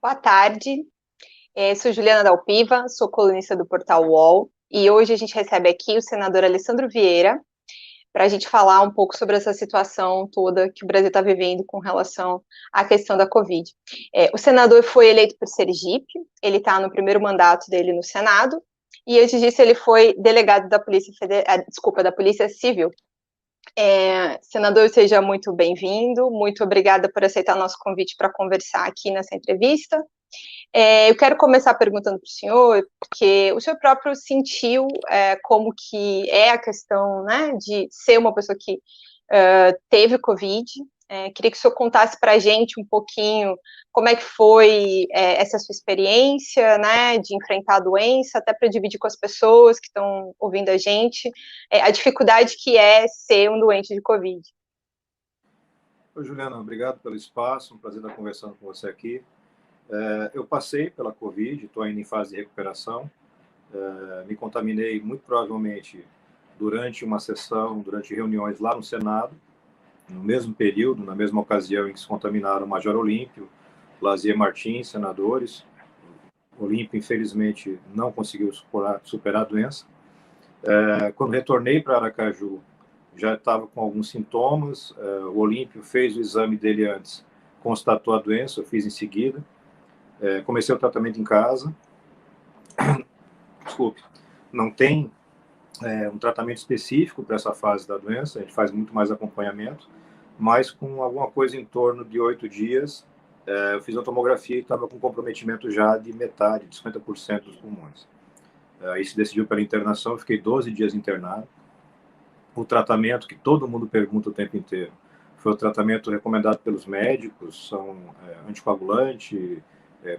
Boa tarde, sou Juliana Dalpiva, sou colunista do portal UOL e hoje a gente recebe aqui o senador Alessandro Vieira para a gente falar um pouco sobre essa situação toda que o Brasil está vivendo com relação à questão da Covid. O senador foi eleito por Sergipe, ele está no primeiro mandato dele no Senado e antes disso ele foi delegado da da Polícia Civil. Senador, seja muito bem-vindo, muito obrigada por aceitar nosso convite para conversar aqui nessa entrevista. Eu quero começar perguntando para o senhor, porque o senhor próprio sentiu como que é a questão, né, de ser uma pessoa que teve Covid. Queria que o senhor contasse para a gente um pouquinho como é que foi essa sua experiência, né, de enfrentar a doença, até para dividir com as pessoas que estão ouvindo a gente, a dificuldade que é ser um doente de Covid. Oi, Juliana, obrigado pelo espaço, um prazer estar conversando com você aqui. Eu passei pela Covid, estou ainda em fase de recuperação, me contaminei muito provavelmente durante uma sessão, durante reuniões lá no Senado, no mesmo período, na mesma ocasião em que se contaminaram o Major Olímpio, Lazier Martins, senadores. O Olímpio, infelizmente, não conseguiu superar a doença. Quando retornei para Aracaju, já estava com alguns sintomas. O Olímpio fez o exame dele antes, constatou a doença, eu fiz em seguida. Comecei o tratamento em casa. Desculpe, não tem um tratamento específico para essa fase da doença, a gente faz muito mais acompanhamento, mas com alguma coisa em torno de 8 dias, eu fiz a tomografia e estava com comprometimento já de metade, de 50% dos pulmões. Aí se decidiu pela internação, eu fiquei 12 dias internado. O tratamento que todo mundo pergunta o tempo inteiro foi o tratamento recomendado pelos médicos, são anticoagulante,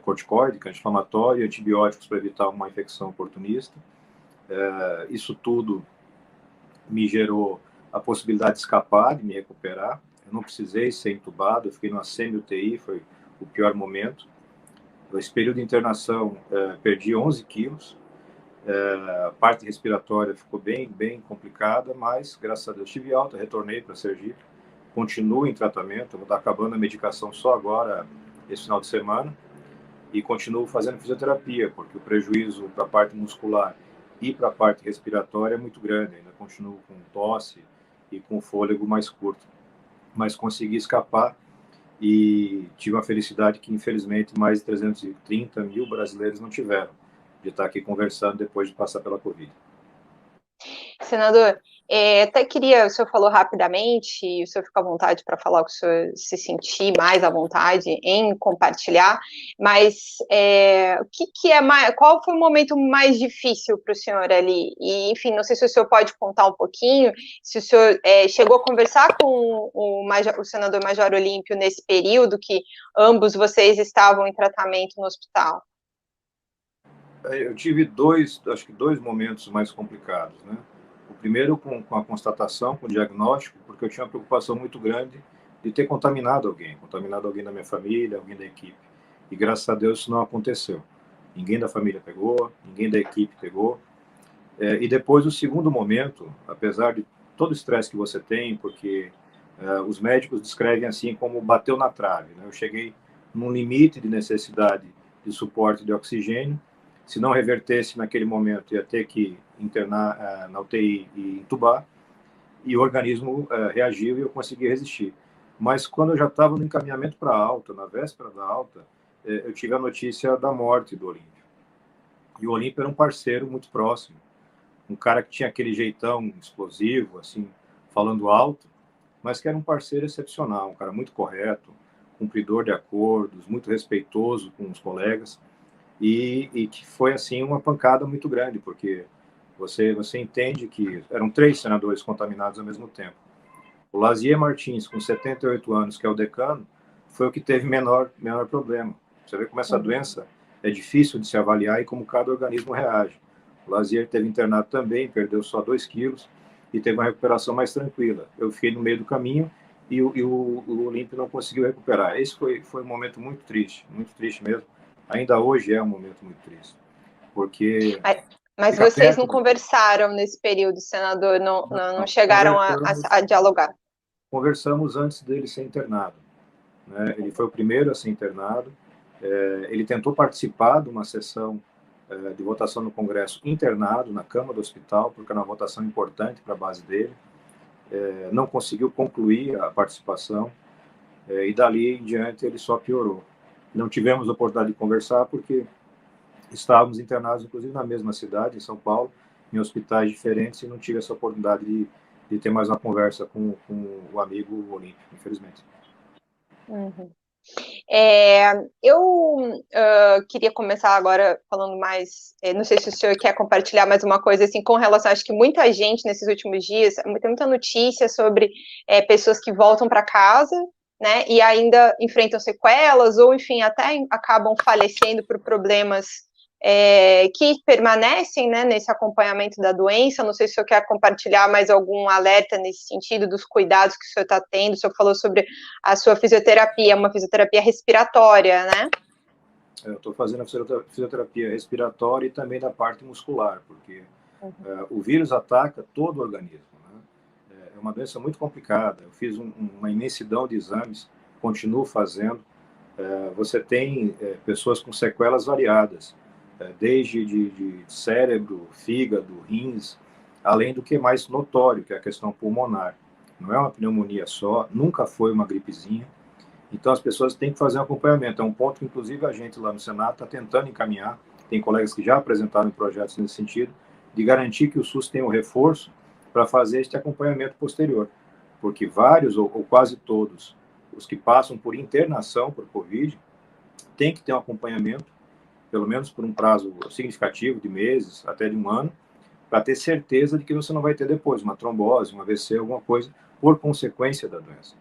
corticoide, anti-inflamatório, antibióticos para evitar uma infecção oportunista. Isso tudo me gerou a possibilidade de escapar, de me recuperar. Eu não precisei ser entubado, eu fiquei numa semi-UTI, foi o pior momento. Nesse período de internação, perdi 11 quilos. A parte respiratória ficou bem complicada, mas, graças a Deus, tive alta, retornei para Sergipe, continuo em tratamento, vou estar acabando a medicação só agora, esse final de semana, e continuo fazendo fisioterapia, porque o prejuízo para a parte muscular e para a parte respiratória é muito grande, ainda continuo com tosse e com fôlego mais curto, mas consegui escapar e tive uma felicidade que, infelizmente, mais de 330 mil brasileiros não tiveram, de estar aqui conversando depois de passar pela Covid. Senador, até queria, o senhor falou rapidamente, e o senhor fica à vontade para falar o que o senhor se sentir mais à vontade em compartilhar, mas qual foi o momento mais difícil para o senhor ali? E, enfim, não sei se o senhor pode contar um pouquinho, se o senhor chegou a conversar com o senador Major Olímpio nesse período que ambos vocês estavam em tratamento no hospital. Eu tive acho que dois momentos mais complicados, né? O primeiro com a constatação, com o diagnóstico, porque eu tinha uma preocupação muito grande de ter contaminado alguém da minha família, alguém da equipe. E graças a Deus isso não aconteceu. Ninguém da família pegou, ninguém da equipe pegou. E depois o segundo momento, apesar de todo o estresse que você tem, porque os médicos descrevem assim como bateu na trave, né? Eu cheguei num limite de necessidade de suporte de oxigênio. Se não revertesse naquele momento, ia ter que internar na UTI e entubar, e o organismo reagiu e eu consegui resistir. Mas quando eu já estava no encaminhamento para a alta, na véspera da alta, eu tive a notícia da morte do Olímpio. E o Olímpio era um parceiro muito próximo, um cara que tinha aquele jeitão explosivo, assim, falando alto, mas que era um parceiro excepcional, um cara muito correto, cumpridor de acordos, muito respeitoso com os colegas. E que foi assim uma pancada muito grande, porque você entende que eram 3 senadores contaminados ao mesmo tempo. O Lazier Martins, com 78 anos, que é o decano, foi o que teve menor problema. Você vê como essa doença é difícil de se avaliar e como cada organismo reage. O Lazier teve internado também, perdeu só 2 quilos e teve uma recuperação mais tranquila. Eu fiquei no meio do caminho e o Olímpio não conseguiu recuperar. Esse foi um momento muito triste mesmo. Ainda hoje é um momento muito triste, porque... Mas vocês não conversaram nesse período, senador? Não chegaram a dialogar? Conversamos antes dele ser internado, né? Ele foi o primeiro a ser internado, Ele tentou participar de uma sessão de votação no Congresso internado na cama do hospital, porque era uma votação importante para a base dele. Não conseguiu concluir a participação, e dali em diante ele só piorou. Não tivemos a oportunidade de conversar porque estávamos internados, inclusive, na mesma cidade, em São Paulo, em hospitais diferentes, e não tive essa oportunidade de ter mais uma conversa com o amigo Olímpio, infelizmente. Uhum. Eu queria começar agora falando mais, não sei se o senhor quer compartilhar mais uma coisa, assim, com relação, acho que muita gente nesses últimos dias, tem muita notícia sobre pessoas que voltam para casa, né, e ainda enfrentam sequelas, ou enfim, até acabam falecendo por problemas que permanecem, né, nesse acompanhamento da doença. Não sei se o senhor quer compartilhar mais algum alerta nesse sentido, dos cuidados que o senhor está tendo. O senhor falou sobre a sua fisioterapia, uma fisioterapia respiratória, né? Eu estou fazendo a fisioterapia respiratória e também da parte muscular, porque o vírus ataca todo o organismo, né? É uma doença muito complicada. Eu fiz uma imensidão de exames, continuo fazendo. Você tem pessoas com sequelas variadas, desde de cérebro, fígado, rins, além do que é mais notório, que é a questão pulmonar. Não é uma pneumonia só, nunca foi uma gripezinha. Então as pessoas têm que fazer um acompanhamento. É um ponto que, inclusive, a gente lá no Senado está tentando encaminhar. Tem colegas que já apresentaram projetos nesse sentido, de garantir que o SUS tenha um reforço para fazer este acompanhamento posterior. Porque vários, ou quase todos, os que passam por internação por Covid, têm que ter um acompanhamento, pelo menos por um prazo significativo, de meses, até de um ano, para ter certeza de que você não vai ter depois uma trombose, um AVC, alguma coisa, por consequência da doença.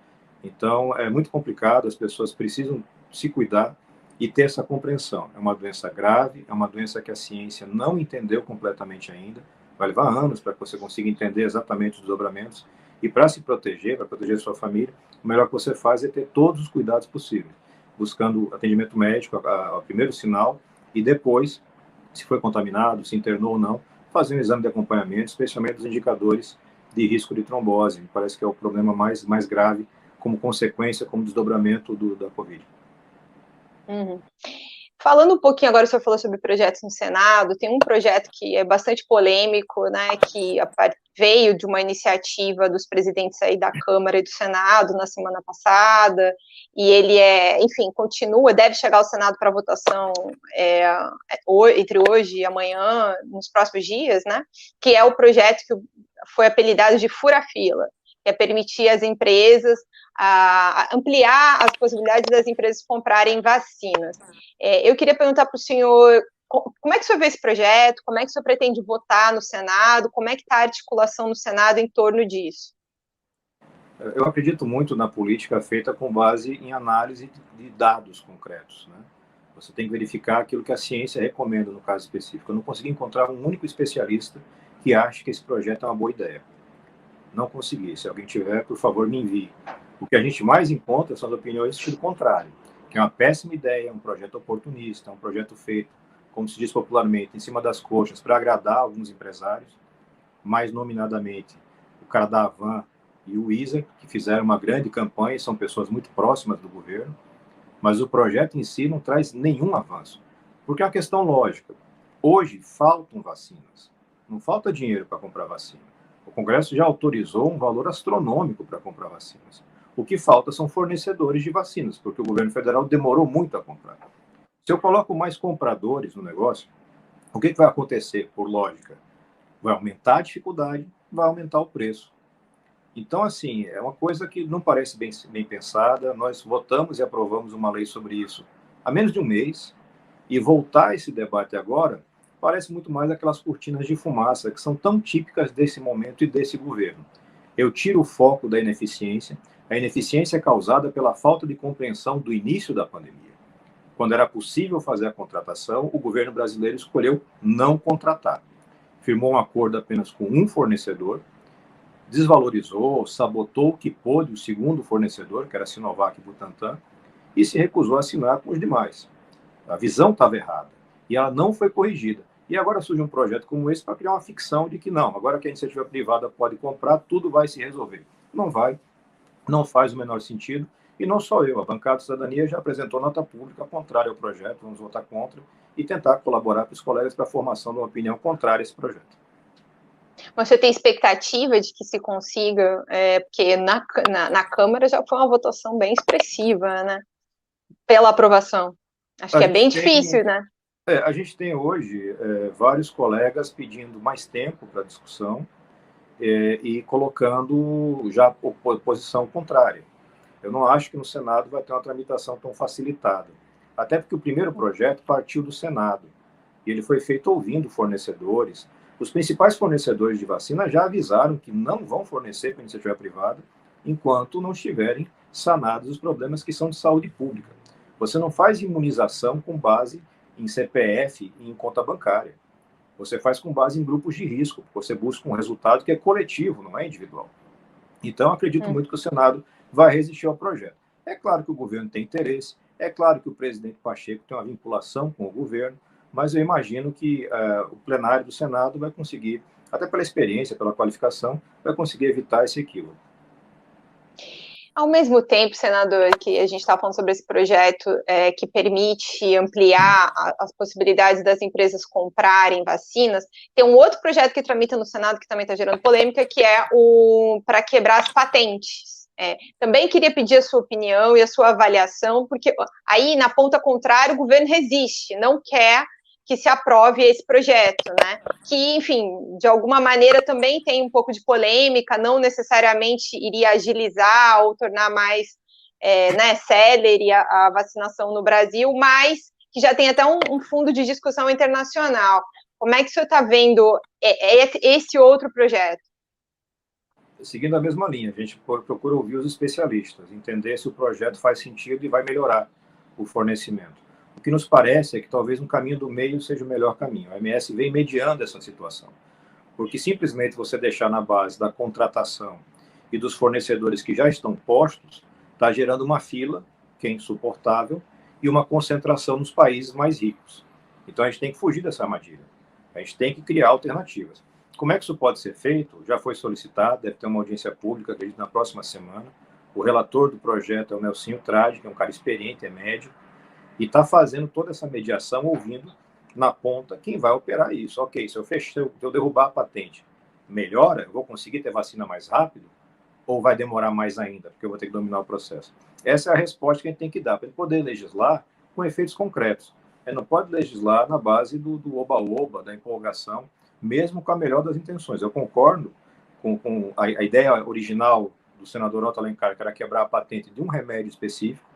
Então, é muito complicado, as pessoas precisam se cuidar e ter essa compreensão. É uma doença grave, é uma doença que a ciência não entendeu completamente ainda, vai levar anos para que você consiga entender exatamente os desdobramentos, e para se proteger, para proteger sua família, o melhor que você faz é ter todos os cuidados possíveis, buscando atendimento médico ao primeiro sinal, e depois, se foi contaminado, se internou ou não, fazer um exame de acompanhamento, especialmente dos indicadores de risco de trombose. Parece que é o problema mais grave como consequência, como desdobramento da Covid. Uhum. Falando um pouquinho agora, o senhor falou sobre projetos no Senado, tem um projeto que é bastante polêmico, né, que veio de uma iniciativa dos presidentes aí da Câmara e do Senado na semana passada, e ele enfim, continua, deve chegar ao Senado para votação entre hoje e amanhã, nos próximos dias, né, que é o projeto que foi apelidado de fura-fila, que é permitir às empresas ampliar as possibilidades das empresas comprarem vacinas. Eu queria perguntar para o senhor como é que o senhor vê esse projeto, como é que o senhor pretende votar no Senado, como é que está a articulação no Senado em torno disso? Eu acredito muito na política feita com base em análise de dados concretos, né? Você tem que verificar aquilo que a ciência recomenda no caso específico. Eu não consegui encontrar um único especialista que ache que esse projeto é uma boa ideia. Não consegui. Se alguém tiver, por favor, me envie. O que a gente mais encontra são as opiniões do contrário, que é uma péssima ideia, um projeto oportunista, um projeto feito, como se diz popularmente, em cima das coxas, para agradar alguns empresários, mais nominadamente o cara da Havan e o Isa, que fizeram uma grande campanha, são pessoas muito próximas do governo, mas o projeto em si não traz nenhum avanço, porque é uma questão lógica. Hoje faltam vacinas, não falta dinheiro para comprar vacina. O Congresso já autorizou um valor astronômico para comprar vacinas. O que falta são fornecedores de vacinas, porque o governo federal demorou muito a comprar. Se eu coloco mais compradores no negócio, o que vai acontecer, por lógica? Vai aumentar a dificuldade, vai aumentar o preço. Então, assim, é uma coisa que não parece bem pensada. Nós votamos e aprovamos uma lei sobre isso há menos de um mês, e voltar a esse debate agora parece muito mais aquelas cortinas de fumaça que são tão típicas desse momento e desse governo. Eu tiro o foco da ineficiência. A ineficiência é causada pela falta de compreensão do início da pandemia. Quando era possível fazer a contratação, o governo brasileiro escolheu não contratar. Firmou um acordo apenas com um fornecedor, desvalorizou, sabotou o que pôde o segundo fornecedor, que era a Sinovac e Butantan, e se recusou a assinar com os demais. A visão estava errada e ela não foi corrigida. E agora surge um projeto como esse para criar uma ficção de que não, agora que a iniciativa privada pode comprar, tudo vai se resolver. Não vai, não faz o menor sentido, E não só eu, a bancada de cidadania já apresentou nota pública contrária ao projeto, vamos votar contra e tentar colaborar com os colegas para a formação de uma opinião contrária a esse projeto. Você tem expectativa de que se consiga, porque na Câmara já foi uma votação bem expressiva, né? Pela aprovação. Acho que é bem difícil, né? A gente tem hoje vários colegas pedindo mais tempo para a discussão e colocando já posição contrária. Eu não acho que no Senado vai ter uma tramitação tão facilitada. Até porque o primeiro projeto partiu do Senado. E ele foi feito ouvindo fornecedores. Os principais fornecedores de vacina já avisaram que não vão fornecer para a iniciativa privada enquanto não estiverem sanados os problemas que são de saúde pública. Você não faz imunização com base em CPF e em conta bancária. Você faz com base em grupos de risco. Você busca um resultado que é coletivo, não é individual. Então, acredito muito que o Senado vai resistir ao projeto. É claro que o governo tem interesse, é claro que o presidente Pacheco tem uma vinculação com o governo, mas eu imagino que o plenário do Senado vai conseguir, até pela experiência, pela qualificação, vai conseguir evitar esse equívoco. Ao mesmo tempo, senador, que a gente está falando sobre esse projeto que permite ampliar as possibilidades das empresas comprarem vacinas, tem um outro projeto que tramita no Senado que também está gerando polêmica, que é o para quebrar as patentes. Também queria pedir a sua opinião e a sua avaliação, porque aí, na ponta contrária, o governo resiste, não quer que se aprove esse projeto, né? Que, enfim, de alguma maneira também tem um pouco de polêmica, não necessariamente iria agilizar ou tornar mais célere a vacinação no Brasil, mas que já tem até um fundo de discussão internacional. Como é que o senhor está vendo esse outro projeto? Seguindo a mesma linha, a gente procura ouvir os especialistas, entender se o projeto faz sentido e vai melhorar o fornecimento. O que nos parece é que talvez um caminho do meio seja o melhor caminho. A OMS vem mediando essa situação, porque simplesmente você deixar na base da contratação e dos fornecedores que já estão postos, está gerando uma fila, que é insuportável, e uma concentração nos países mais ricos. Então a gente tem que fugir dessa armadilha. A gente tem que criar alternativas. Como é que isso pode ser feito? Já foi solicitado, deve ter uma audiência pública, acredito, na próxima semana. O relator do projeto é o Nelsinho Trade, que é um cara experiente, é médico, e está fazendo toda essa mediação, ouvindo na ponta quem vai operar isso. Ok, se eu derrubar a patente, melhora? Eu vou conseguir ter vacina mais rápido? Ou vai demorar mais ainda, porque eu vou ter que dominar o processo? Essa é a resposta que a gente tem que dar, para ele poder legislar com efeitos concretos. Ele não pode legislar na base do oba-oba, da empolgação, mesmo com a melhor das intenções. Eu concordo com a ideia original do senador Otto Alencar, que era quebrar a patente de um remédio específico,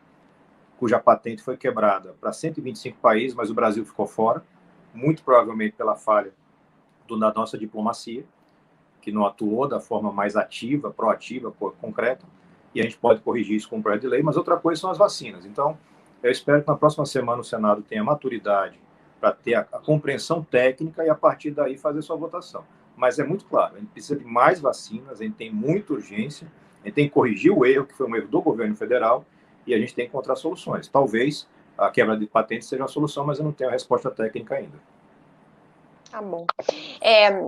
cuja patente foi quebrada para 125 países, mas o Brasil ficou fora, muito provavelmente pela falha da nossa diplomacia, que não atuou da forma mais ativa, proativa, concreta, e a gente pode corrigir isso com um projeto de lei, mas outra coisa são as vacinas. Então, eu espero que na próxima semana o Senado tenha maturidade para ter a compreensão técnica e, a partir daí, fazer sua votação. Mas é muito claro, a gente precisa de mais vacinas, a gente tem muita urgência, a gente tem que corrigir o erro, que foi um erro do governo federal, e a gente tem que encontrar soluções. Talvez a quebra de patentes seja uma solução, mas eu não tenho a resposta técnica ainda. Tá bom.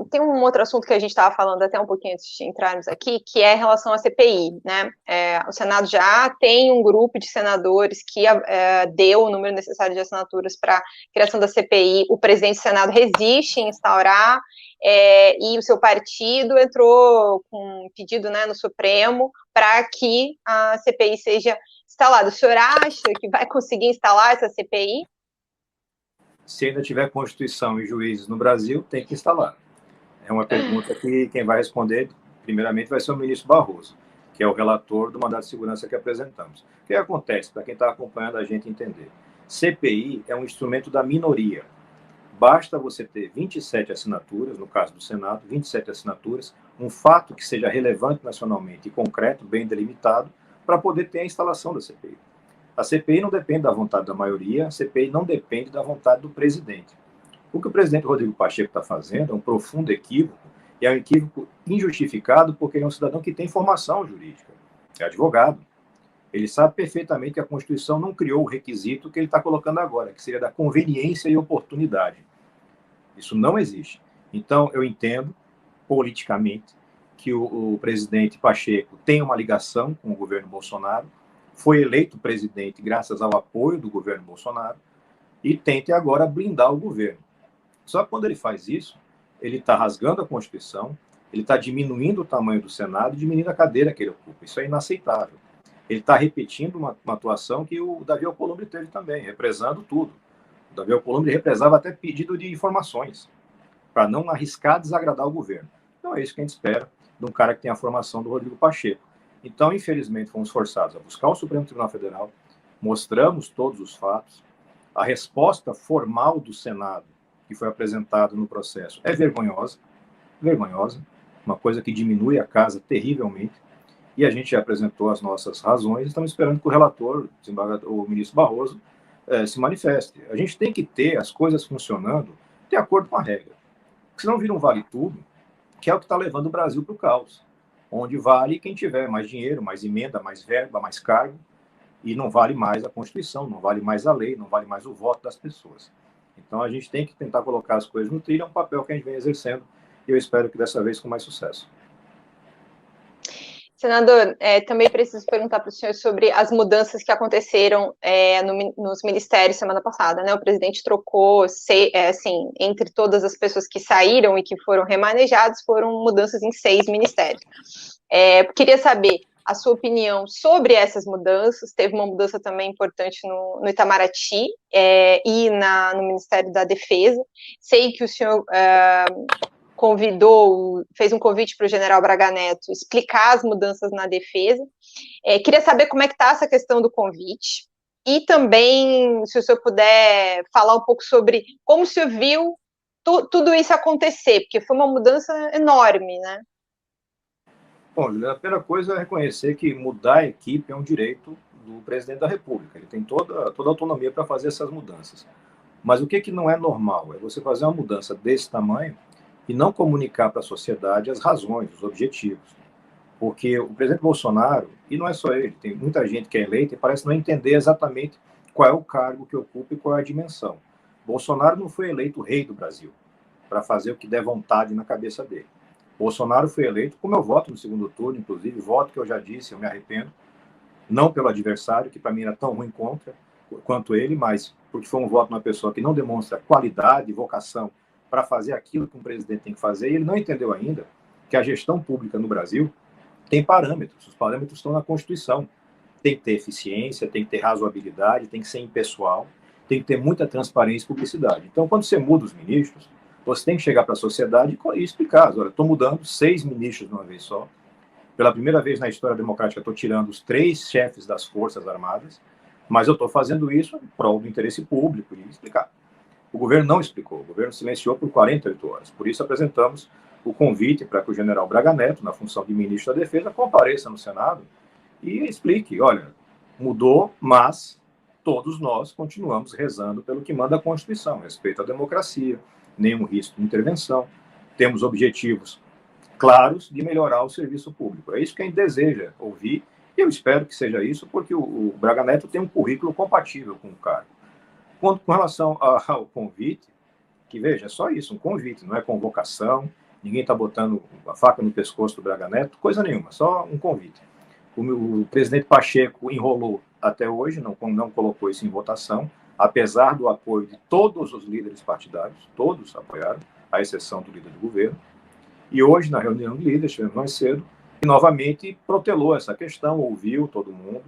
Tem um outro assunto que a gente estava falando até um pouquinho antes de entrarmos aqui, que é em relação à CPI, né? O Senado já tem um grupo de senadores que deu o número necessário de assinaturas para a criação da CPI. O presidente do Senado resiste em instaurar, e o seu partido entrou com um pedido, né, no Supremo para que a CPI seja instalada. O senhor acha que vai conseguir instalar essa CPI? Se ainda tiver Constituição e juízes no Brasil, tem que instalar. É uma pergunta que quem vai responder, primeiramente, vai ser o ministro Barroso, que é o relator do mandato de segurança que apresentamos. O que acontece, para quem está acompanhando a gente entender? CPI é um instrumento da minoria. Basta você ter 27 assinaturas, no caso do Senado, 27 assinaturas, um fato que seja relevante nacionalmente e concreto, bem delimitado, para poder ter a instalação da CPI. A CPI não depende da vontade da maioria, a CPI não depende da vontade do presidente. O que o presidente Rodrigo Pacheco está fazendo é um profundo equívoco, e é um equívoco injustificado porque ele é um cidadão que tem formação jurídica, é advogado. Ele sabe perfeitamente que a Constituição não criou o requisito que ele está colocando agora, que seria da conveniência e oportunidade. Isso não existe. Então, eu entendo, politicamente, que o presidente Pacheco tem uma ligação com o governo Bolsonaro, foi eleito presidente graças ao apoio do governo Bolsonaro e tente agora blindar o governo. Só que quando ele faz isso, ele está rasgando a Constituição, ele está diminuindo o tamanho do Senado e diminuindo a cadeira que ele ocupa. Isso é inaceitável. Ele está repetindo uma atuação que o Davi Alcolumbre teve também, represando tudo. O Davi Alcolumbre represava até pedido de informações, para não arriscar desagradar o governo. Então é isso que a gente espera de um cara que tem a formação do Rodrigo Pacheco. Então, infelizmente, fomos forçados a buscar o Supremo Tribunal Federal, mostramos todos os fatos, a resposta formal do Senado, que foi apresentada no processo, é vergonhosa, vergonhosa, uma coisa que diminui a casa terrivelmente, e a gente já apresentou as nossas razões, estamos esperando que o relator, o ministro Barroso, se manifeste. A gente tem que ter as coisas funcionando de acordo com a regra. Senão vira um vale tudo, que é o que está levando o Brasil para o caos, onde vale quem tiver mais dinheiro, mais emenda, mais verba, mais cargo, e não vale mais a Constituição, não vale mais a lei, não vale mais o voto das pessoas. Então a gente tem que tentar colocar as coisas no trilho, é um papel que a gente vem exercendo, e eu espero que dessa vez com mais sucesso. Senador, também preciso perguntar para o senhor sobre as mudanças que aconteceram nos ministérios semana passada, né? O presidente trocou, assim, entre todas as pessoas que saíram e que foram remanejadas, foram mudanças em 6 ministérios. Queria saber a sua opinião sobre essas mudanças. Teve uma mudança também importante no Itamaraty e no Ministério da Defesa. Sei que o senhor fez um convite para o general Braga Neto explicar as mudanças na defesa. Queria saber como é que está essa questão do convite e também, se o senhor puder falar um pouco sobre como o senhor viu tudo isso acontecer, porque foi uma mudança enorme, né? Bom, Juliana, a primeira coisa é reconhecer que mudar a equipe é um direito do presidente da República. Ele tem toda a autonomia para fazer essas mudanças. Mas o que não é normal é você fazer uma mudança desse tamanho e não comunicar para a sociedade as razões, os objetivos. Porque o presidente Bolsonaro, e não é só ele, tem muita gente que é eleita e parece não entender exatamente qual é o cargo que ocupa e qual é a dimensão. Bolsonaro não foi eleito rei do Brasil para fazer o que der vontade na cabeça dele. Bolsonaro foi eleito com meu voto no segundo turno, inclusive, voto que eu já disse, eu me arrependo, não pelo adversário, que para mim era tão ruim quanto ele, mas porque foi um voto de uma pessoa que não demonstra qualidade e vocação para fazer aquilo que um presidente tem que fazer, e ele não entendeu ainda que a gestão pública no Brasil tem parâmetros, os parâmetros estão na Constituição. Tem que ter eficiência, tem que ter razoabilidade, tem que ser impessoal, tem que ter muita transparência e publicidade. Então, quando você muda os ministros, você tem que chegar para a sociedade e explicar, olha, estou mudando 6 ministros de uma vez só, pela primeira vez na história democrática estou tirando os 3 chefes das Forças Armadas, mas eu estou fazendo isso em prol do interesse público e explicar. O governo não explicou, o governo silenciou por 48 horas. Por isso apresentamos o convite para que o general Braga Neto, na função de ministro da Defesa, compareça no Senado e explique, olha, mudou, mas todos nós continuamos rezando pelo que manda a Constituição, respeito à democracia, nenhum risco de intervenção, temos objetivos claros de melhorar o serviço público. É isso que a gente deseja ouvir, e eu espero que seja isso, porque o Braga Neto tem um currículo compatível com o cargo. Com relação ao convite, que veja, é só isso, um convite, não é convocação, ninguém está botando a faca no pescoço do Braga Neto, coisa nenhuma, só um convite. O presidente Pacheco enrolou até hoje, não colocou isso em votação, apesar do apoio de todos os líderes partidários, todos apoiaram, à exceção do líder do governo. E hoje, na reunião de líderes, tivemos mais cedo, e novamente protelou essa questão, ouviu todo mundo,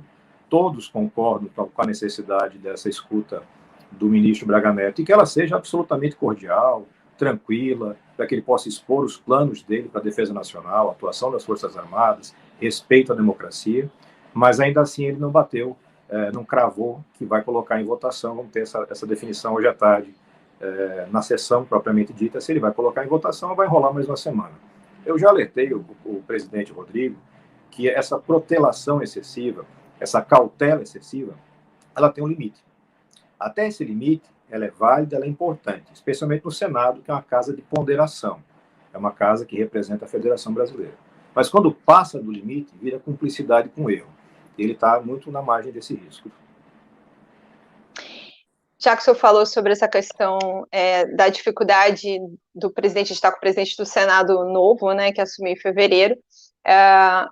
todos concordam com a necessidade dessa escuta do ministro Braga Neto, e que ela seja absolutamente cordial, tranquila, para que ele possa expor os planos dele para a defesa nacional, a atuação das Forças Armadas, respeito à democracia, mas ainda assim ele não bateu, não cravou que vai colocar em votação, vamos ter essa definição hoje à tarde, na sessão propriamente dita, se ele vai colocar em votação ou vai enrolar mais uma semana. Eu já alertei o presidente Rodrigo que essa protelação excessiva, essa cautela excessiva, ela tem um limite. Até esse limite, ela é válida, ela é importante, especialmente no Senado, que é uma casa de ponderação, é uma casa que representa a Federação Brasileira. Mas quando passa do limite, vira cumplicidade com o erro. Ele está muito na margem desse risco. Já que o senhor falou sobre essa questão da dificuldade do presidente estar com o presidente do Senado novo, né, que assumiu em fevereiro,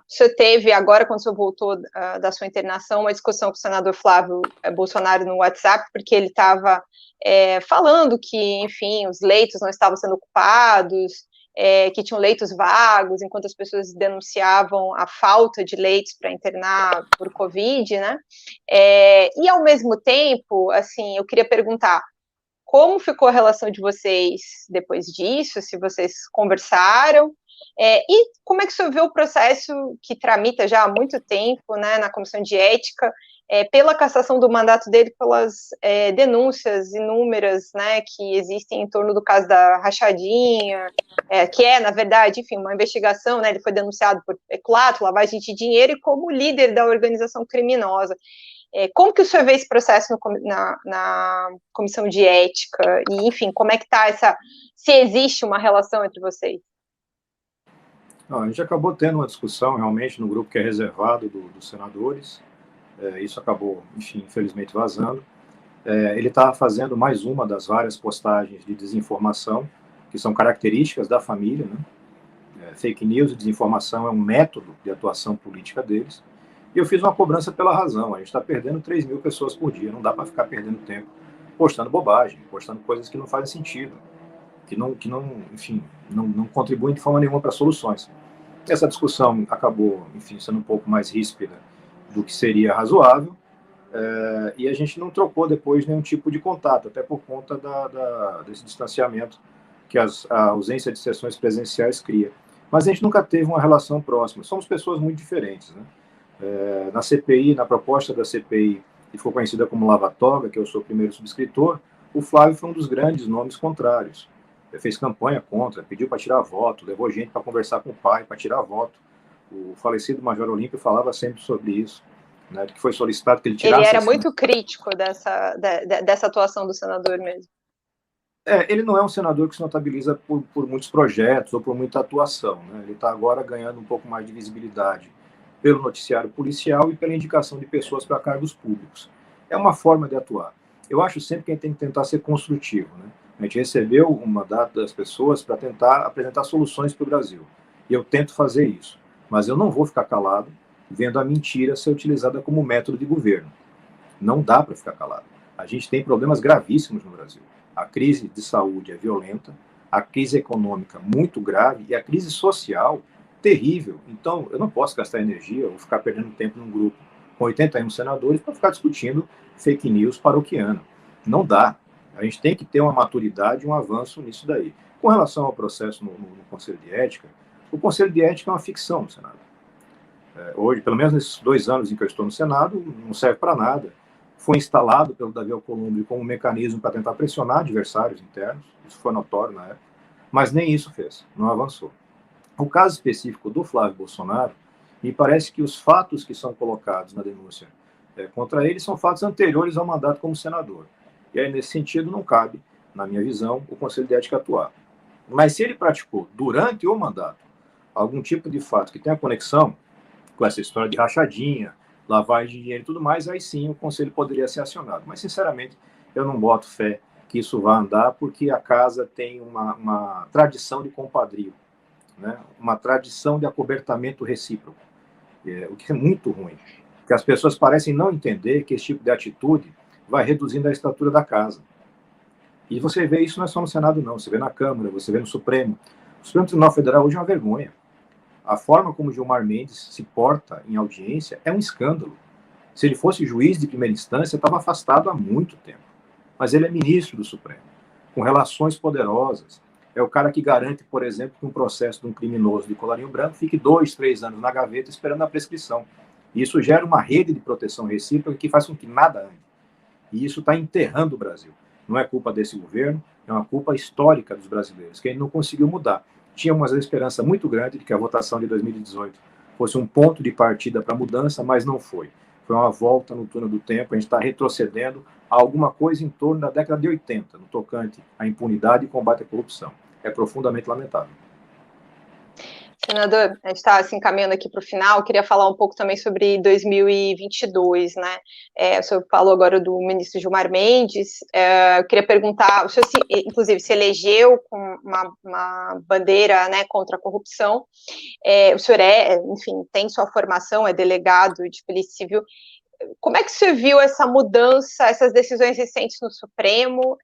Você teve agora, quando você voltou da sua internação, uma discussão com o senador Flávio Bolsonaro no WhatsApp, porque ele estava falando que, enfim, os leitos não estavam sendo ocupados, que tinham leitos vagos, enquanto as pessoas denunciavam a falta de leitos para internar por Covid, né? E, ao mesmo tempo, assim, eu queria perguntar, como ficou a relação de vocês depois disso, se vocês conversaram, e como é que você vê o processo que tramita já há muito tempo, né, na Comissão de Ética, pela cassação do mandato dele, pelas denúncias inúmeras, né, que existem em torno do caso da rachadinha, que na verdade, enfim, uma investigação, né, ele foi denunciado por peculato, lavagem de dinheiro, e como líder da organização criminosa. Como que o senhor vê esse processo na comissão de ética? E, enfim, como é que está se existe uma relação entre vocês? Não, a gente acabou tendo uma discussão realmente no grupo que é reservado dos senadores. Isso acabou, enfim, infelizmente vazando. Ele está fazendo mais uma das várias postagens de desinformação, que são características da família, né? Fake news e desinformação é um método de atuação política deles. E eu fiz uma cobrança pela razão. A gente está perdendo 3 mil pessoas por dia. Não dá para ficar perdendo tempo postando bobagem, postando coisas que não fazem sentido, que não enfim, não contribuem de forma nenhuma para soluções. Essa discussão acabou, enfim, sendo um pouco mais ríspida do que seria razoável, e a gente não trocou depois nenhum tipo de contato, até por conta desse distanciamento que a ausência de sessões presenciais cria. Mas a gente nunca teve uma relação próxima. Somos pessoas muito diferentes, né? Na CPI, na proposta da CPI, que foi conhecida como Lava Toga, que eu sou o primeiro subscritor, o Flávio foi um dos grandes nomes contrários. Ele fez campanha contra, pediu para tirar voto, levou gente para conversar com o pai para tirar voto. O falecido Major Olímpio falava sempre sobre isso, né, que foi solicitado que ele tirasse... Ele era muito crítico dessa atuação do senador mesmo. Ele não é um senador que se notabiliza por muitos projetos ou por muita atuação, né? Ele está agora ganhando um pouco mais de visibilidade pelo noticiário policial e pela indicação de pessoas para cargos públicos. É uma forma de atuar. Eu acho sempre que a gente tem que tentar ser construtivo, né? A gente recebeu um mandato das pessoas para tentar apresentar soluções para o Brasil. E eu tento fazer isso. Mas eu não vou ficar calado vendo a mentira ser utilizada como método de governo. Não dá para ficar calado. A gente tem problemas gravíssimos no Brasil. A crise de saúde é violenta, a crise econômica muito grave e a crise social terrível. Então, eu não posso gastar energia ou ficar perdendo tempo num grupo com 81 senadores para ficar discutindo fake news paroquiana. Não dá. A gente tem que ter uma maturidade e um avanço nisso daí. Com relação ao processo no Conselho de Ética, o Conselho de Ética é uma ficção no Senado. Hoje, pelo menos nesses 2 anos em que eu estou no Senado, não serve para nada. Foi instalado pelo Davi Alcolumbre como um mecanismo para tentar pressionar adversários internos, isso foi notório na época, mas nem isso fez, não avançou. O caso específico do Flávio Bolsonaro, me parece que os fatos que são colocados na denúncia contra ele são fatos anteriores ao mandato como senador. E aí, nesse sentido, não cabe, na minha visão, o Conselho de Ética atuar. Mas se ele praticou, durante o mandato, algum tipo de fato que tenha conexão com essa história de rachadinha, lavagem de dinheiro e tudo mais, aí sim o Conselho poderia ser acionado. Mas, sinceramente, eu não boto fé que isso vá andar, porque a casa tem uma tradição de compadrio, né? Uma tradição de acobertamento recíproco, o que é muito ruim. Porque as pessoas parecem não entender que esse tipo de atitude vai reduzindo a estatura da casa. E você vê isso não é só no Senado, não. Você vê na Câmara, você vê no Supremo. O Supremo Tribunal Federal hoje é uma vergonha. A forma como Gilmar Mendes se porta em audiência é um escândalo. Se ele fosse juiz de primeira instância, estava afastado há muito tempo. Mas ele é ministro do Supremo, com relações poderosas. É o cara que garante, por exemplo, que um processo de um criminoso de colarinho branco fique 2, 3 anos na gaveta esperando a prescrição. E isso gera uma rede de proteção recíproca que faz com que nada ande. E isso está enterrando o Brasil. Não é culpa desse governo, é uma culpa histórica dos brasileiros, que ele não conseguiu mudar. Tínhamos a esperança muito grande de que a votação de 2018 fosse um ponto de partida para a mudança, mas não foi. Foi uma volta no túnel do tempo, a gente está retrocedendo a alguma coisa em torno da década de 80, no tocante à impunidade e combate à corrupção. É profundamente lamentável. Senador, a gente está se encaminhando aqui para o final, eu queria falar um pouco também sobre 2022, né? O senhor falou agora do ministro Gilmar Mendes, eu queria perguntar, o senhor, inclusive, se elegeu com uma bandeira, né, contra a corrupção, o senhor enfim, tem sua formação, é delegado de Polícia Civil. Como é que você viu essa mudança, essas decisões recentes no Supremo?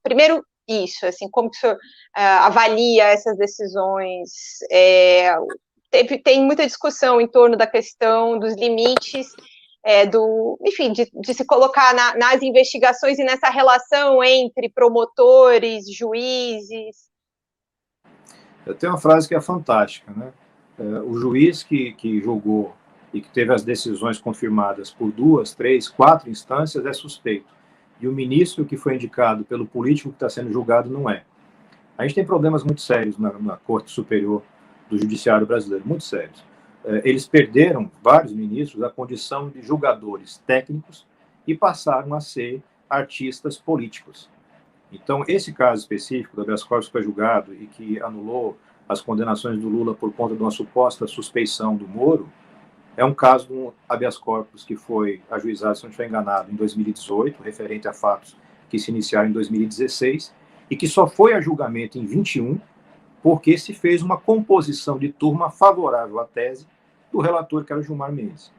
Primeiro, isso, assim, como que o senhor avalia essas decisões? Tem muita discussão em torno da questão dos limites, enfim, de se colocar nas investigações e nessa relação entre promotores, juízes. Eu tenho uma frase que é fantástica, né? O juiz que julgou e que teve as decisões confirmadas por 2, 3, 4 instâncias é suspeito. E o ministro que foi indicado pelo político que está sendo julgado não é. A gente tem problemas muito sérios na Corte Superior do Judiciário Brasileiro, muito sérios. Eles perderam, vários ministros, a condição de julgadores técnicos e passaram a ser artistas políticos. Então, esse caso específico do habeas corpus que foi julgado e que anulou as condenações do Lula por conta de uma suposta suspeição do Moro, é um caso de um habeas corpus que foi ajuizado, se não estiver enganado, em 2018, referente a fatos que se iniciaram em 2016, e que só foi a julgamento em 21, porque se fez uma composição de turma favorável à tese do relator, que era o Gilmar Mendes.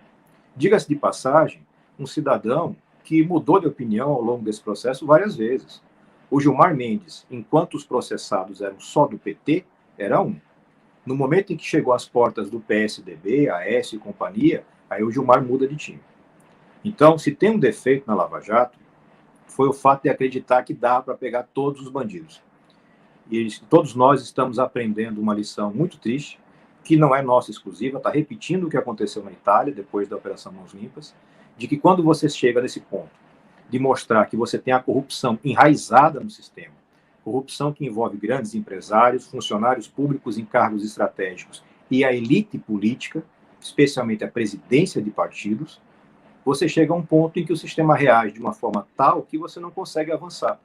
Diga-se de passagem, um cidadão que mudou de opinião ao longo desse processo várias vezes. O Gilmar Mendes, enquanto os processados eram só do PT, era um. No momento em que chegou às portas do PSDB, Aécio e companhia, aí o Gilmar muda de time. Então, se tem um defeito na Lava Jato, foi o fato de acreditar que dá para pegar todos os bandidos. E todos nós estamos aprendendo uma lição muito triste, que não é nossa exclusiva, está repetindo o que aconteceu na Itália, depois da Operação Mãos Limpas, de que quando você chega nesse ponto de mostrar que você tem a corrupção enraizada no sistema, corrupção que envolve grandes empresários, funcionários públicos em cargos estratégicos e a elite política, especialmente a presidência de partidos, você chega a um ponto em que o sistema reage de uma forma tal que você não consegue avançar.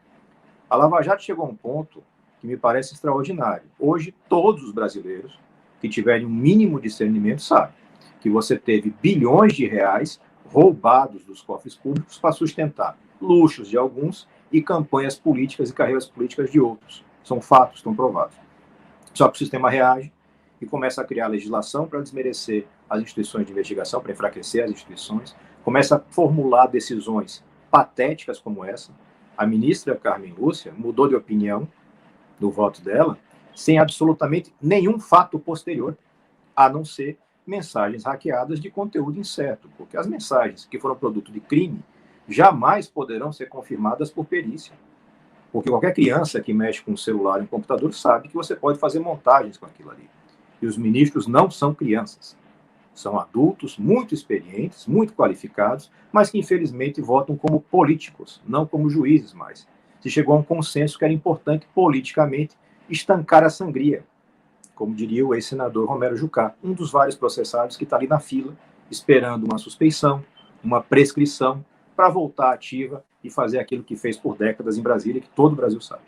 A Lava Jato chegou a um ponto que me parece extraordinário. Hoje, todos os brasileiros que tiverem um mínimo de discernimento sabem que você teve bilhões de reais roubados dos cofres públicos para sustentar luxos de alguns e campanhas políticas e carreiras políticas de outros. São fatos, estão provados. Só que o sistema reage e começa a criar legislação para desmerecer as instituições de investigação, para enfraquecer as instituições, começa a formular decisões patéticas como essa. A ministra Carmen Lúcia mudou de opinião do voto dela sem absolutamente nenhum fato posterior, a não ser mensagens hackeadas de conteúdo incerto, porque as mensagens que foram produto de crime jamais poderão ser confirmadas por perícia. Porque qualquer criança que mexe com um celular e um computador sabe que você pode fazer montagens com aquilo ali. E os ministros não são crianças. São adultos muito experientes, muito qualificados, mas que infelizmente votam como políticos, não como juízes mais. Se chegou a um consenso que era importante politicamente estancar a sangria, como diria o ex-senador Romero Jucá, um dos vários processados que está ali na fila, esperando uma suspeição, uma prescrição, para voltar ativa e fazer aquilo que fez por décadas em Brasília, que todo o Brasil sabe.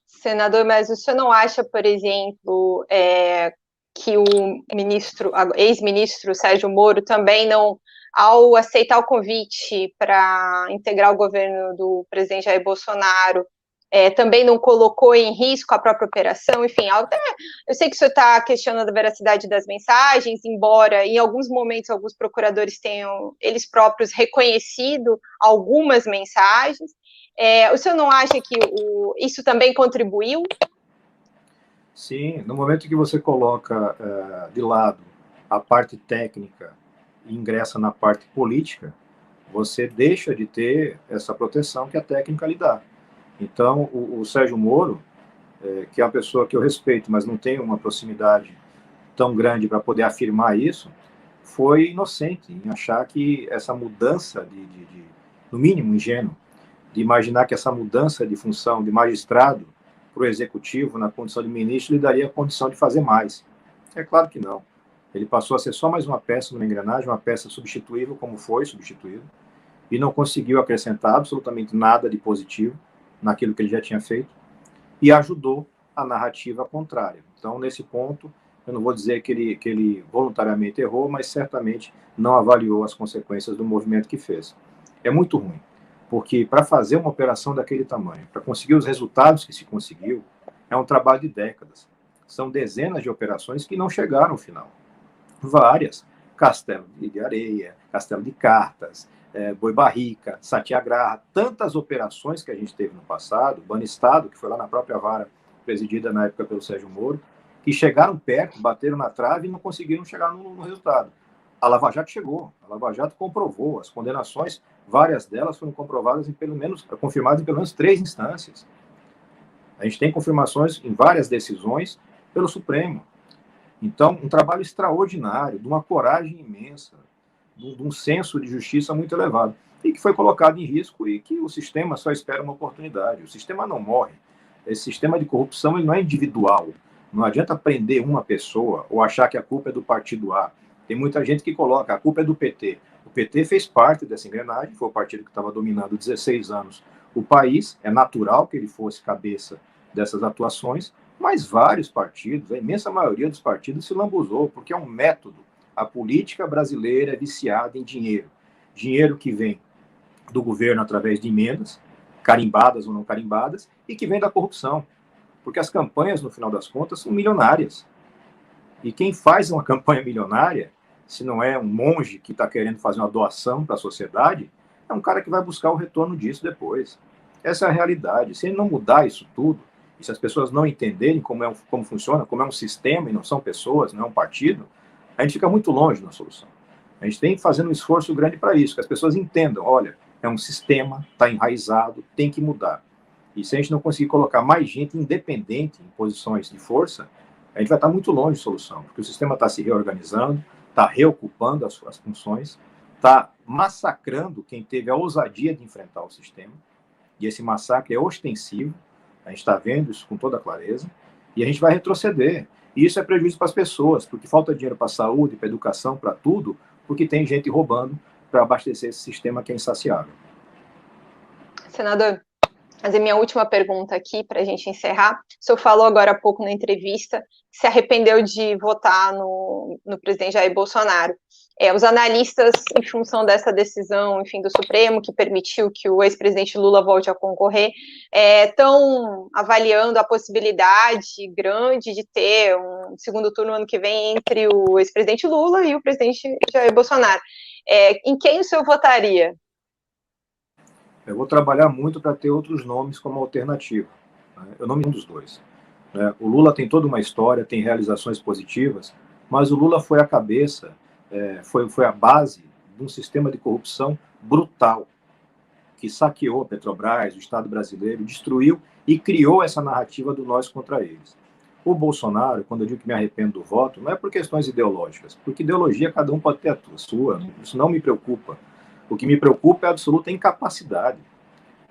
Senador, mas o senhor não acha, por exemplo, que o ex-ministro Sérgio Moro também não, ao aceitar o convite para integrar o governo do presidente Jair Bolsonaro, também não colocou em risco a própria operação? Enfim, eu sei que o senhor está questionando a veracidade das mensagens, embora em alguns momentos alguns procuradores tenham eles próprios reconhecido algumas mensagens. O senhor não acha que isso também contribuiu? Sim, no momento que você coloca de lado a parte técnica e ingressa na parte política, você deixa de ter essa proteção que a técnica lhe dá. Então, o Sérgio Moro, que é uma pessoa que eu respeito, mas não tenho uma proximidade tão grande para poder afirmar isso, foi inocente em achar que essa mudança no mínimo ingênuo, de imaginar que essa mudança de função de magistrado para o executivo na condição de ministro lhe daria a condição de fazer mais. É claro que não. Ele passou a ser só mais uma peça numa engrenagem, uma peça substituível, como foi substituído, e não conseguiu acrescentar absolutamente nada de positivo naquilo que ele já tinha feito, e ajudou a narrativa contrária. Então, nesse ponto, eu não vou dizer que ele voluntariamente errou, mas certamente não avaliou as consequências do movimento que fez. É muito ruim, porque para fazer uma operação daquele tamanho, para conseguir os resultados que se conseguiu, é um trabalho de décadas. São dezenas de operações que não chegaram ao final. Várias. Castelo de Areia, Castelo de Cartas, Boi Barrica, Satyagraha, tantas operações que a gente teve no passado, Banistado, que foi lá na própria vara, presidida na época pelo Sérgio Moro, que chegaram perto, bateram na trave e não conseguiram chegar no resultado. A Lava Jato chegou, a Lava Jato comprovou, as condenações, várias delas foram comprovadas confirmadas em pelo menos 3 instâncias. A gente tem confirmações em várias decisões pelo Supremo. Então, um trabalho extraordinário, de uma coragem imensa, de um senso de justiça muito elevado, e que foi colocado em risco e que o sistema só espera uma oportunidade. O sistema não morre. Esse sistema de corrupção ele não é individual. Não adianta prender uma pessoa ou achar que a culpa é do partido A. Tem muita gente que coloca a culpa é do PT. O PT fez parte dessa engrenagem, foi o partido que estava dominando 16 anos o país, é natural que ele fosse cabeça dessas atuações, mas vários partidos, a imensa maioria dos partidos se lambuzou, porque é um método. A política brasileira é viciada em dinheiro. Dinheiro que vem do governo através de emendas, carimbadas ou não carimbadas, e que vem da corrupção. Porque as campanhas, no final das contas, são milionárias. E quem faz uma campanha milionária, se não é um monge que está querendo fazer uma doação para a sociedade, é um cara que vai buscar o retorno disso depois. Essa é a realidade. Se ele não mudar isso tudo, e se as pessoas não entenderem como funciona, como é um sistema e não são pessoas, não é um partido, a gente fica muito longe da solução. A gente tem que fazer um esforço grande para isso, que as pessoas entendam, olha, é um sistema, está enraizado, tem que mudar. E se a gente não conseguir colocar mais gente independente em posições de força, a gente vai estar muito longe de solução, porque o sistema está se reorganizando, está reocupando as suas funções, está massacrando quem teve a ousadia de enfrentar o sistema, e esse massacre é ostensivo, a gente está vendo isso com toda clareza, e a gente vai retroceder. E isso é prejuízo para as pessoas, porque falta dinheiro para a saúde, para a educação, para tudo, porque tem gente roubando para abastecer esse sistema que é insaciável. Senador, fazer minha última pergunta aqui para a gente encerrar. O senhor falou agora há pouco na entrevista que se arrependeu de votar no presidente Jair Bolsonaro. Os analistas, em função dessa decisão, enfim, do Supremo, que permitiu que o ex-presidente Lula volte a concorrer, estão avaliando a possibilidade grande de ter um segundo turno ano que vem entre o ex-presidente Lula e o presidente Jair Bolsonaro. Em quem o senhor votaria? Eu vou trabalhar muito para ter outros nomes como alternativa. Eu não me um dos dois. O Lula tem toda uma história, tem realizações positivas, mas o Lula foi a cabeça, foi a base de um sistema de corrupção brutal, que saqueou a Petrobras, o Estado brasileiro, destruiu e criou essa narrativa do nós contra eles. O Bolsonaro, quando eu digo que me arrependo do voto, não é por questões ideológicas, porque ideologia cada um pode ter a sua, isso não me preocupa. O que me preocupa é a absoluta incapacidade,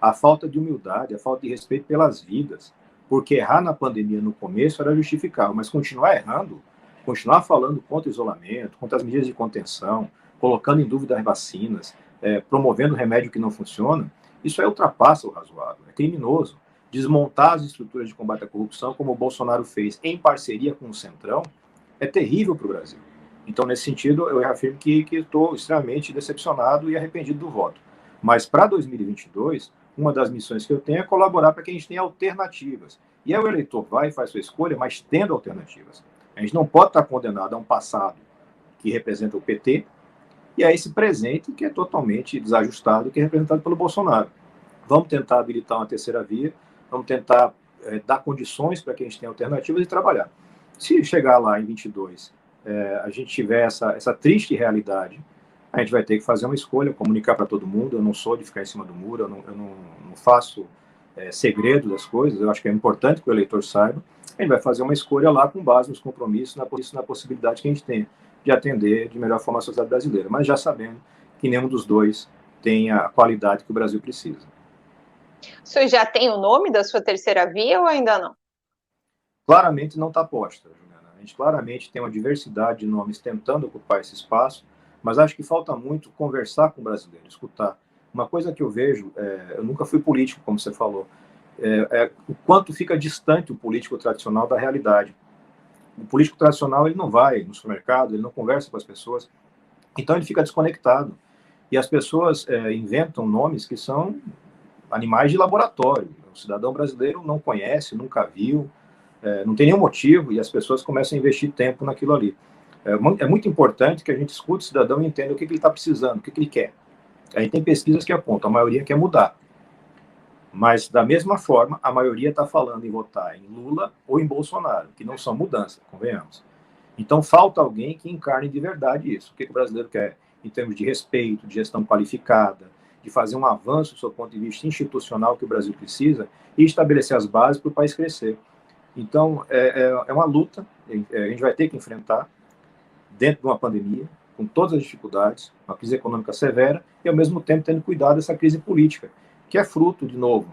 a falta de humildade, a falta de respeito pelas vidas, porque errar na pandemia no começo era justificável, mas continuar errando, continuar falando contra o isolamento, contra as medidas de contenção, colocando em dúvida as vacinas, promovendo remédio que não funciona, isso aí ultrapassa o razoável, é criminoso. Desmontar as estruturas de combate à corrupção, como o Bolsonaro fez em parceria com o Centrão, é terrível para o Brasil. Então, nesse sentido, eu afirmo que estou extremamente decepcionado e arrependido do voto. Mas para 2022, uma das missões que eu tenho é colaborar para que a gente tenha alternativas. E aí o eleitor vai e faz sua escolha, mas tendo alternativas. A gente não pode estar condenado a um passado que representa o PT e a esse presente que é totalmente desajustado, que é representado pelo Bolsonaro. Vamos tentar habilitar uma terceira via, vamos tentar dar condições para que a gente tenha alternativas e trabalhar. Se chegar lá em 22, a gente tiver essa triste realidade, a gente vai ter que fazer uma escolha, comunicar para todo mundo. Eu não sou de ficar em cima do muro, eu não faço segredo das coisas, eu acho que é importante que o eleitor saiba. A gente vai fazer uma escolha lá com base nos compromissos, na possibilidade que a gente tem de atender de melhor forma a sociedade brasileira, mas já sabendo que nenhum dos dois tem a qualidade que o Brasil precisa. O senhor já tem o nome da sua terceira via ou ainda não? Claramente não está posta, Juliana. A gente claramente tem uma diversidade de nomes tentando ocupar esse espaço, mas acho que falta muito conversar com o brasileiro, escutar. Uma coisa que eu vejo, eu nunca fui político, como você falou, o quanto fica distante o político tradicional da realidade. O político tradicional, ele não vai no supermercado, ele não conversa com as pessoas, então ele fica desconectado. E as pessoas inventam nomes que são animais de laboratório. O cidadão brasileiro não conhece, nunca viu, não tem nenhum motivo, e as pessoas começam a investir tempo naquilo ali. É muito importante que a gente escute o cidadão e entenda o que ele está precisando, o que ele quer. Aí tem pesquisas que apontam, a maioria quer mudar. Mas, da mesma forma, a maioria está falando em votar em Lula ou em Bolsonaro, que não são mudanças, convenhamos. Então, falta alguém que encarne de verdade isso. O que o brasileiro quer em termos de respeito, de gestão qualificada, de fazer um avanço do seu ponto de vista institucional que o Brasil precisa e estabelecer as bases para o país crescer. Então, é uma luta, a gente vai ter que enfrentar dentro de uma pandemia, com todas as dificuldades, uma crise econômica severa, e ao mesmo tempo tendo cuidado dessa crise política, que é fruto, de novo,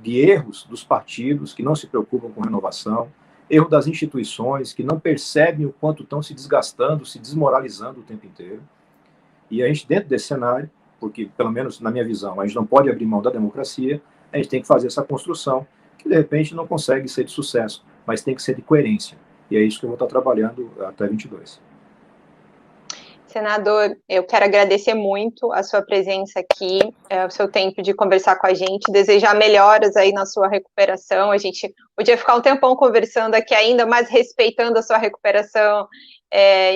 de erros dos partidos que não se preocupam com renovação, erro das instituições que não percebem o quanto estão se desgastando, se desmoralizando o tempo inteiro. E a gente, dentro desse cenário, porque, pelo menos na minha visão, a gente não pode abrir mão da democracia, a gente tem que fazer essa construção, que de repente não consegue ser de sucesso, mas tem que ser de coerência. E é isso que eu vou estar trabalhando até 22. Senador, eu quero agradecer muito a sua presença aqui, o seu tempo de conversar com a gente, desejar melhoras aí na sua recuperação. A gente podia ficar um tempão conversando aqui ainda, mas respeitando a sua recuperação,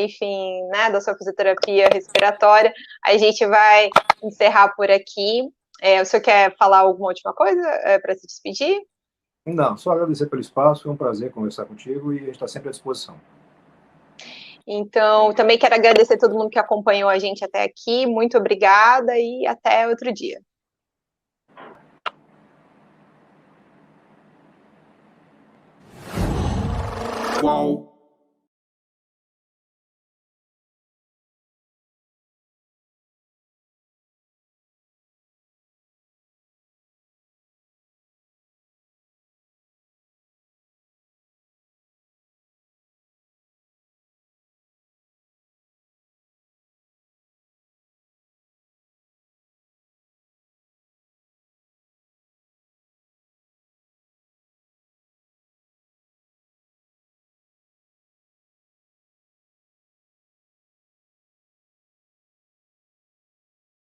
enfim, né, da sua fisioterapia respiratória. A gente vai encerrar por aqui. O senhor quer falar alguma última coisa para se despedir? Não, só agradecer pelo espaço, foi um prazer conversar contigo e a gente está sempre à disposição. Então, também quero agradecer a todo mundo que acompanhou a gente até aqui. Muito obrigada e até outro dia. Qual?